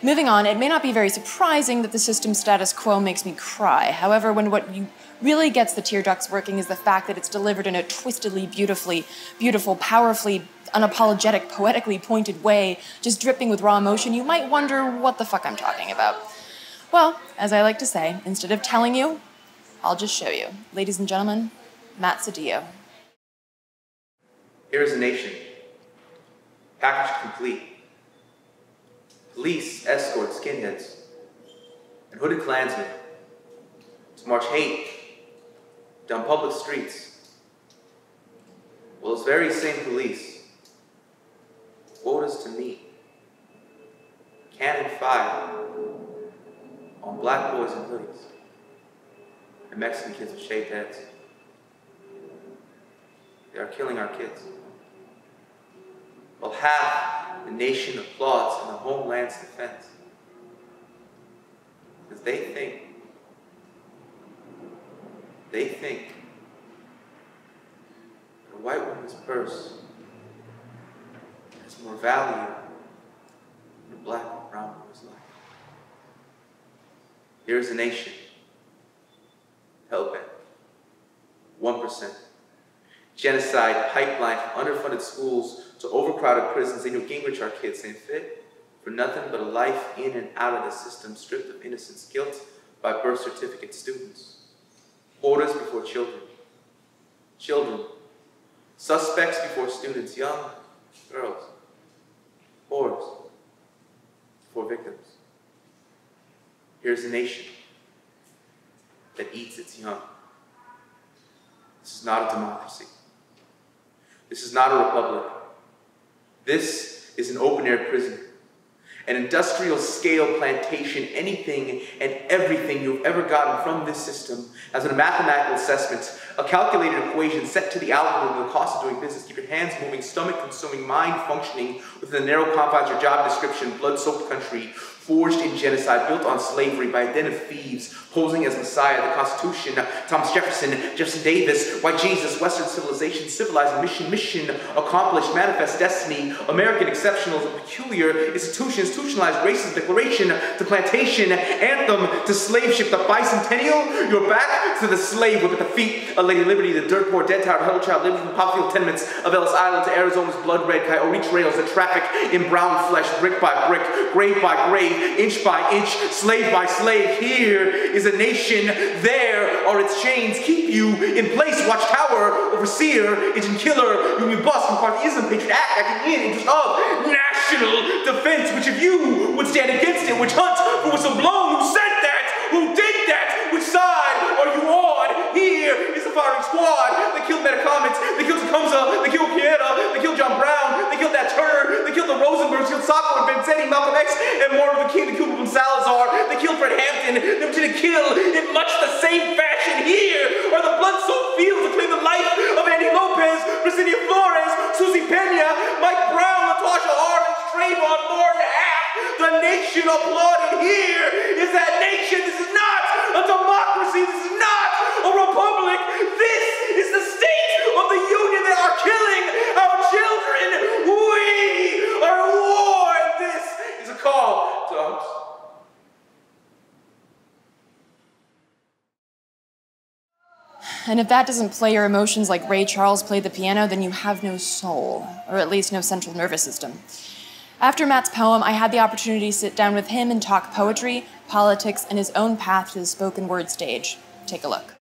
Moving on, it may not be very surprising that the system status quo makes me cry. However, when what you really gets the tear ducts working is the fact that it's delivered in a twistedly, beautiful, powerfully, unapologetic, poetically pointed way, just dripping with raw emotion, you might wonder what the fuck I'm talking about. Well, as I like to say, instead of telling you, I'll just show you. Ladies and gentlemen, Matt Sedillo. Here is a nation, packaged complete. Police escort skinheads and hooded Klansmen to march hate down public streets. Well, those very same police orders to me, cannon fire on black boys in hoodies and Mexican kids with shaved heads. They are killing our kids. While half the nation applauds in the homeland's defense. Because they think that a white woman's purse has more value than a black or brown woman's life. Here's a nation, hell-bent, 1%. Genocide pipeline from underfunded schools to overcrowded prisons. They knew Gingrich, our kids, ain't fit for nothing but a life in and out of the system, stripped of innocence, guilt by birth certificate students. Orders before children. Children. Suspects before students. Young girls. Whores before victims. Here's a nation that eats its young. This is not a democracy. This is not a republic. This is an open-air prison, an industrial-scale plantation. Anything and everything you've ever gotten from this system as a mathematical assessment, a calculated equation set to the algorithm of the cost of doing business. Keep your hands moving, stomach consuming, mind functioning within the narrow confines of your job description, blood-soaked country, forged in genocide, built on slavery by a den of thieves, posing as Messiah, the Constitution, Thomas Jefferson, Jefferson Davis, white Jesus, Western civilization, civilized mission accomplished, manifest destiny, American exceptional, peculiar, institutionalized racist declaration, to plantation, anthem, to slave ship, the bicentennial, your back to the slave whip at the feet of Lady Liberty, the dirt poor, dead tired, huddle child, living from the popfield tenements of Ellis Island to Arizona's blood red coyote trails, the traffic in brown flesh, brick by brick, grave by grave, inch by inch, slave by slave. Here is a nation, there are its chains. Keep you in place, watchtower, overseer, agent killer, union bust, McCarthyism, patriot act, acting in interest of national defense. Which of you would stand against it? Which hunt for whistle blown? Who said that? Who did that? Which side are you on? Here is the firing squad. They killed Metacomics, they killed Tecumseh, they killed Pieta, they killed John Brown, they killed Nat Turner, they killed the Rosenbergs, killed Sacco and Vanzetti, Malcolm X, and Martin Luther King, they killed Ruben Salazar, they killed Fred Hampton. They were to kill in much the same fashion. Here are the blood-soaked fields that claim the life of Andy Lopez, Virginia Flores, Susie Pena, Mike Brown, Latasha Orange, Trayvon Martin, half the nation applauded. Here is that nation. This is not a democracy. This is not a republic. This is the state of the union. They are killing our children. We are at war. And this is a call to arms. And if that doesn't play your emotions like Ray Charles played the piano, then you have no soul, or at least no central nervous system. After Matt's poem, I had the opportunity to sit down with him and talk poetry, politics, and his own path to the spoken word stage. Take a look.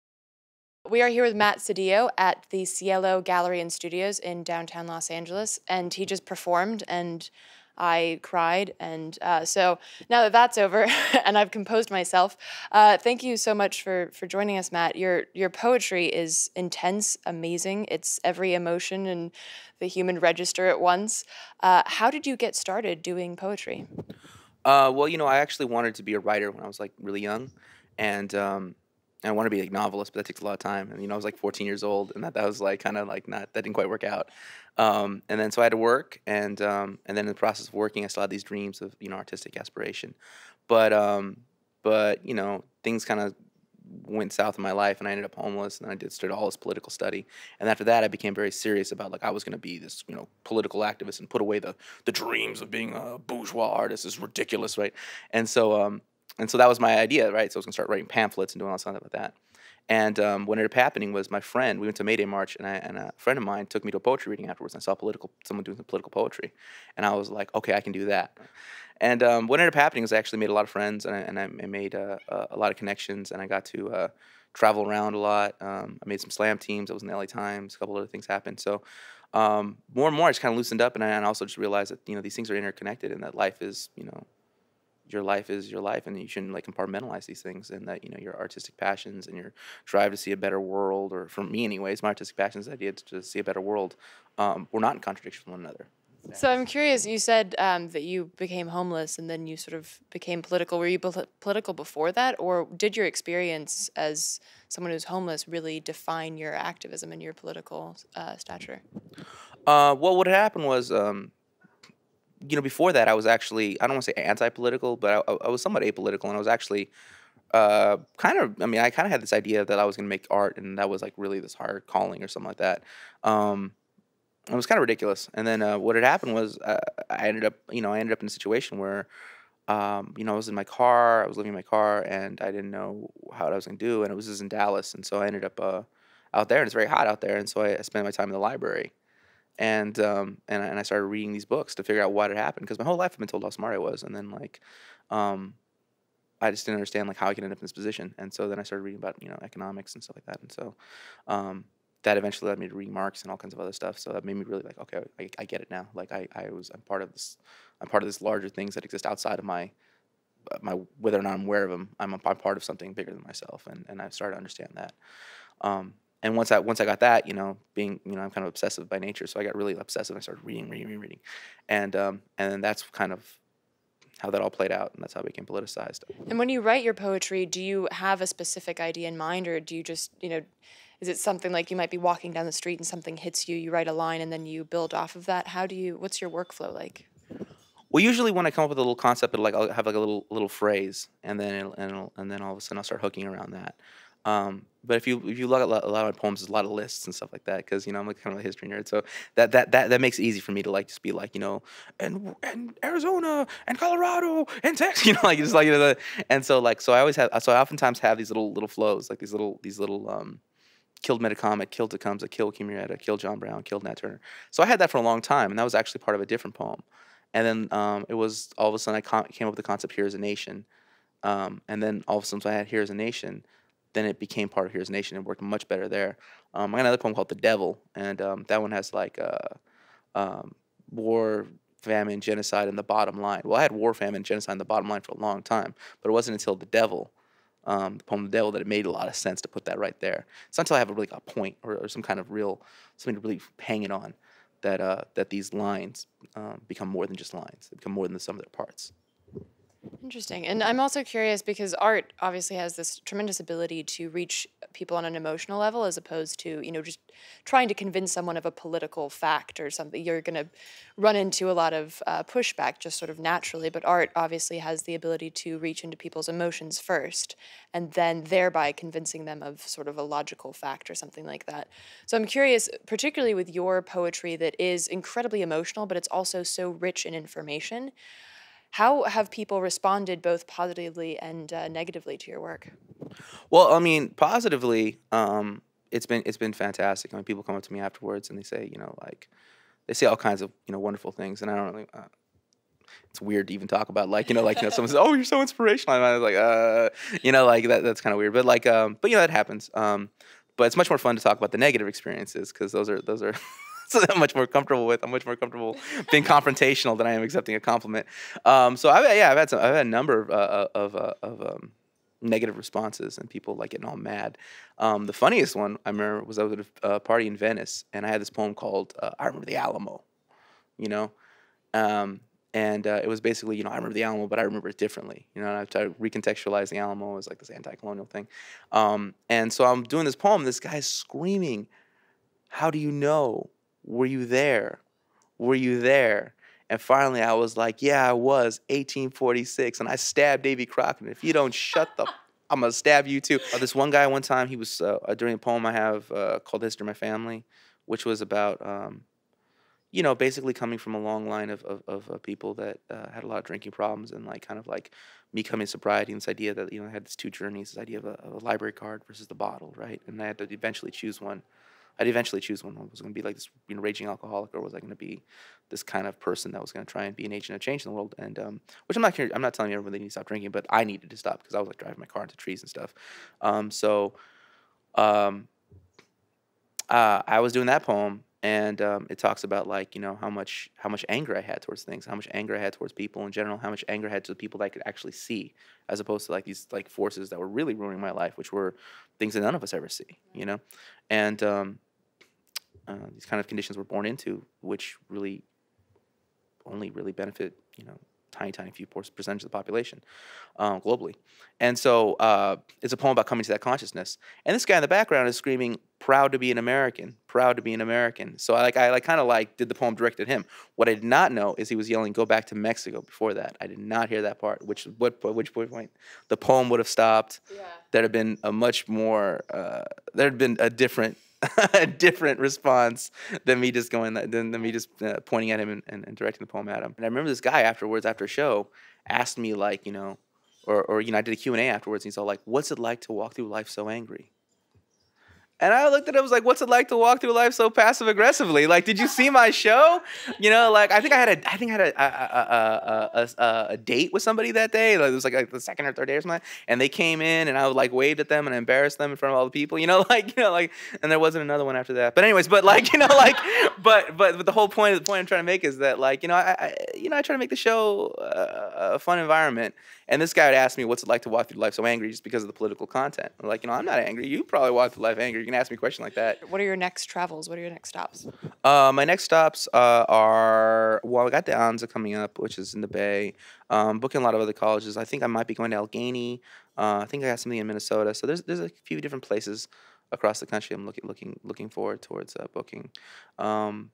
We are here with Matt Sedillo at the Cielo Gallery and Studios in downtown Los Angeles, and he just performed, and I cried, and so now that that's over and I've composed myself, thank you so much for joining us, Matt. Your poetry is intense, amazing. It's every emotion in the human register at once. How did you get started doing poetry? Well, you know, I actually wanted to be a writer when I was like really young, and I wanted to be a novelist, but that takes a lot of time. And you know, I was like 14 years old, and that was like kind of like that didn't quite work out. And then so I had to work, and then in the process of working, I still had these dreams of artistic aspiration, but you know, things kind of went south in my life, and I ended up homeless, and I started all this political study. And after that, I became very serious about, like, I was going to be this, political activist and put away the dreams of being a bourgeois artist. Is ridiculous, right? And so that was my idea, right? So I was going to start writing pamphlets and doing all stuff like that. And what ended up happening was my friend, we went to May Day March, and a friend of mine took me to a poetry reading afterwards. And I saw someone doing some political poetry. And I was like, okay, I can do that. And what ended up happening was I actually made a lot of friends, and I made a lot of connections, and I got to travel around a lot. I made some slam teams. I was in the LA Times. A couple other things happened. So more and more, I just kind of loosened up, and I also just realized that, these things are interconnected, and that life is, your life is your life, and you shouldn't, like, compartmentalize these things, and that, your artistic passions and your drive to see a better world, or for me anyways, my artistic passions, the idea to see a better world, were not in contradiction with one another. So I'm curious, you said that you became homeless and then you sort of became political. Were you political before that, or did your experience as someone who's homeless really define your activism and your political stature? Well, what had happened was, before that, I was actually, I don't want to say anti-political, but I was somewhat apolitical, and I was actually I kind of had this idea that I was going to make art, and that was, like, really this hard calling or something like that. It was kind of ridiculous. And then what had happened was I ended up in a situation where, I was in my car, I was living in my car, and I didn't know how I was going to do, and it was just in Dallas, and so I ended up out there, and it's very hot out there, and so I spent my time in the library. And I started reading these books to figure out what had happened, because my whole life I've been told how smart I was, and then, like, I just didn't understand, like, how I could end up in this position. And so then I started reading about economics and stuff like that, and so that eventually led me to reading Marx and all kinds of other stuff. So that made me really, like, okay, I get it now. Like, I'm part of this larger things that exist outside of my whether or not I'm aware of them. I'm part of something bigger than myself, and I started to understand that. And once I got that, being, I'm kind of obsessive by nature, so I got really obsessive. I started reading, and then that's kind of how that all played out, and that's how it became politicized. And when you write your poetry, do you have a specific idea in mind, or do you just, is it something like you might be walking down the street and something hits you, you write a line, and then you build off of that? What's your workflow like? Well, usually when I come up with a little concept, I'll have, like, a little phrase, and then and then all of a sudden I'll start hooking around that. But if you look at a lot of my poems, there's a lot of lists and stuff like that, because I'm, like, kind of a history nerd, so that makes it easy for me to, like, just be like, and Arizona and Colorado and Texas, like, just like, and so, like, so I oftentimes have these little flows, like these little killed Metacomet, killed Tecumseh, killed Kimuretta, killed John Brown, killed Nat Turner. So I had that for a long time, and that was actually part of a different poem. And then it was all of a sudden I came up with the concept "Here Is a Nation," and then all of a sudden, so I had "Here Is a Nation," then it became part of "Here Is a Nation" and worked much better there. I got another poem called "The Devil," and that one has, like, war, famine, genocide, and the bottom line. Well, I had war, famine, genocide, and the bottom line for a long time, but it wasn't until "The Devil," the poem "The Devil," that it made a lot of sense to put that right there. It's not until I have a point or some kind of something to really hang it on that these lines become more than just lines. They become more than the sum of their parts. Interesting. And I'm also curious because art obviously has this tremendous ability to reach people on an emotional level, as opposed to, just trying to convince someone of a political fact or something. You're going to run into a lot of pushback just sort of naturally, but art obviously has the ability to reach into people's emotions first, and then thereby convincing them of sort of a logical fact or something like that. So I'm curious, particularly with your poetry that is incredibly emotional, but it's also so rich in information, how have people responded both positively and negatively to your work? Well, I mean, positively, it's been fantastic. I mean, people come up to me afterwards and they say, like, they say all kinds of wonderful things, and I don't really. It's weird to even talk about, someone says, "Oh, you're so inspirational." And I was like, like that's kind of weird, but that happens. But it's much more fun to talk about the negative experiences, because those are. So I'm much more comfortable with. I'm much more comfortable being confrontational than I am accepting a compliment. So I've had a number of negative responses, and people, like, getting all mad. The funniest one I remember was I was at a party in Venice, and I had this poem called "I Remember the Alamo," and it was basically, I remember the Alamo, but I remember it differently. And I tried to recontextualize the Alamo as, like, this anti-colonial thing. And so I'm doing this poem. This guy's screaming, "How do you know? Were you there? Were you there?" And finally I was like, "Yeah, I was, 1846, and I stabbed Davy Crockett. If you don't shut the I'm gonna stab you too. This one guy one time, he was during a poem I have called "History of My Family," which was about basically coming from a long line of people that had a lot of drinking problems, and like kind of like me coming to sobriety, and this idea that I had these two journeys, this idea of a library card versus the bottle, right? And I had to eventually choose one. I'd eventually choose one. Was going to be like this raging alcoholic, or was I going to be this kind of person that was going to try and be an agent of change in the world? And which I'm not telling everyone they need to stop drinking, but I needed to stop because I was like driving my car into trees and stuff. I was doing that poem, and it talks about like how much anger I had towards things, how much anger I had towards people in general, how much anger I had to the people that I could actually see, as opposed to like these like forces that were really ruining my life, which were things that none of us ever see, and these kind of conditions we're born into, which really only really benefit tiny few percentage of the population globally. And so it's a poem about coming to that consciousness. And this guy in the background is screaming, "Proud to be an American, proud to be an American." So I kind of did the poem directed at him. What I did not know is he was yelling, "Go back to Mexico" before that. I did not hear that part, which point the poem would have stopped. Yeah. There'd have been a much more, there'd been a different a different response than me just pointing at him and directing the poem at him. And I remember this guy afterwards, after a show, asked me like, or I did a Q&A afterwards, and he's all like, "What's it like to walk through life so angry?" And I looked at him, I was like, "What's it like to walk through life so passive aggressively? Like, did you see my show?" I think I had a date with somebody that day. Like, it was like the second or third day or something. And they came in, and I like waved at them and embarrassed them in front of all the people. And there wasn't another one after that. But anyways, but the whole point I'm trying to make is that I try to make the show a fun environment. And this guy would ask me, "What's it like to walk through life so angry?" just because of the political content. I'm like, I'm not angry. You probably walk through life angry. You can ask me a question like that. What are your next travels? What are your next stops? My next stops are, I got the ANZA coming up, which is in the Bay. Booking a lot of other colleges. I think I might be going to Allegheny. I think I got something in Minnesota. So there's a few different places across the country I'm looking forward towards booking. I'm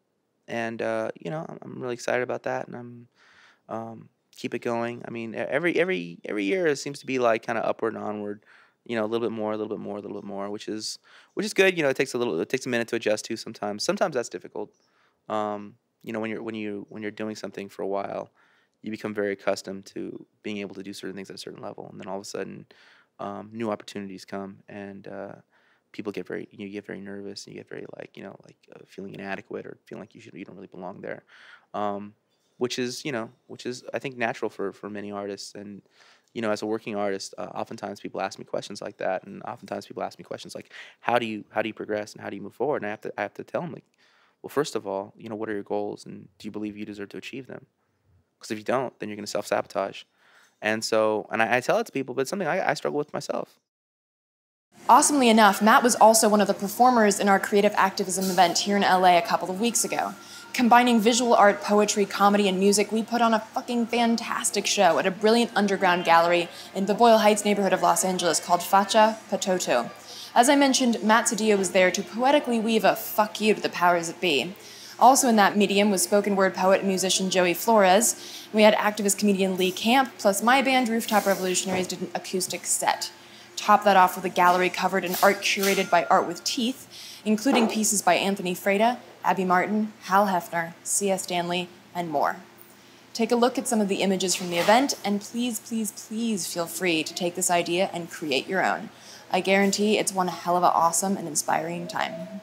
really excited about that, and I'm keep it going. I mean, every year it seems to be like kind of upward and onward. A little bit more, which is good. It takes a minute to adjust to sometimes. Sometimes that's difficult. When you're doing something for a while, you become very accustomed to being able to do certain things at a certain level, and then all of a sudden, new opportunities come, and people get very nervous, and you get very feeling inadequate or feeling like you don't really belong there. Which is I think natural for many artists. And as a working artist, oftentimes people ask me questions like that, and oftentimes people ask me questions like, how do you progress and how do you move forward? And I have to tell them, like, well, first of all, what are your goals, and do you believe you deserve to achieve them? Because if you don't, then you're going to self-sabotage. And so, and I tell it to people, but it's something I struggle with myself. Awesomely enough, Matt was also one of the performers in our creative activism event here in LA a couple of weeks ago. Combining visual art, poetry, comedy, and music, we put on a fucking fantastic show at a brilliant underground gallery in the Boyle Heights neighborhood of Los Angeles called Facha Patoto. As I mentioned, Matt Sedillo was there to poetically weave a fuck you to the powers that be. Also in that medium was spoken word poet and musician Joey Flores. We had activist comedian Lee Camp, plus my band Rooftop Revolutionaries did an acoustic set. Top that off with a gallery covered in art curated by Art with Teeth, including pieces by Anthony Freda, Abby Martin, Hal Hefner, C.S. Stanley, and more. Take a look at some of the images from the event, and please, please, please feel free to take this idea and create your own. I guarantee it's one hell of a awesome and inspiring time.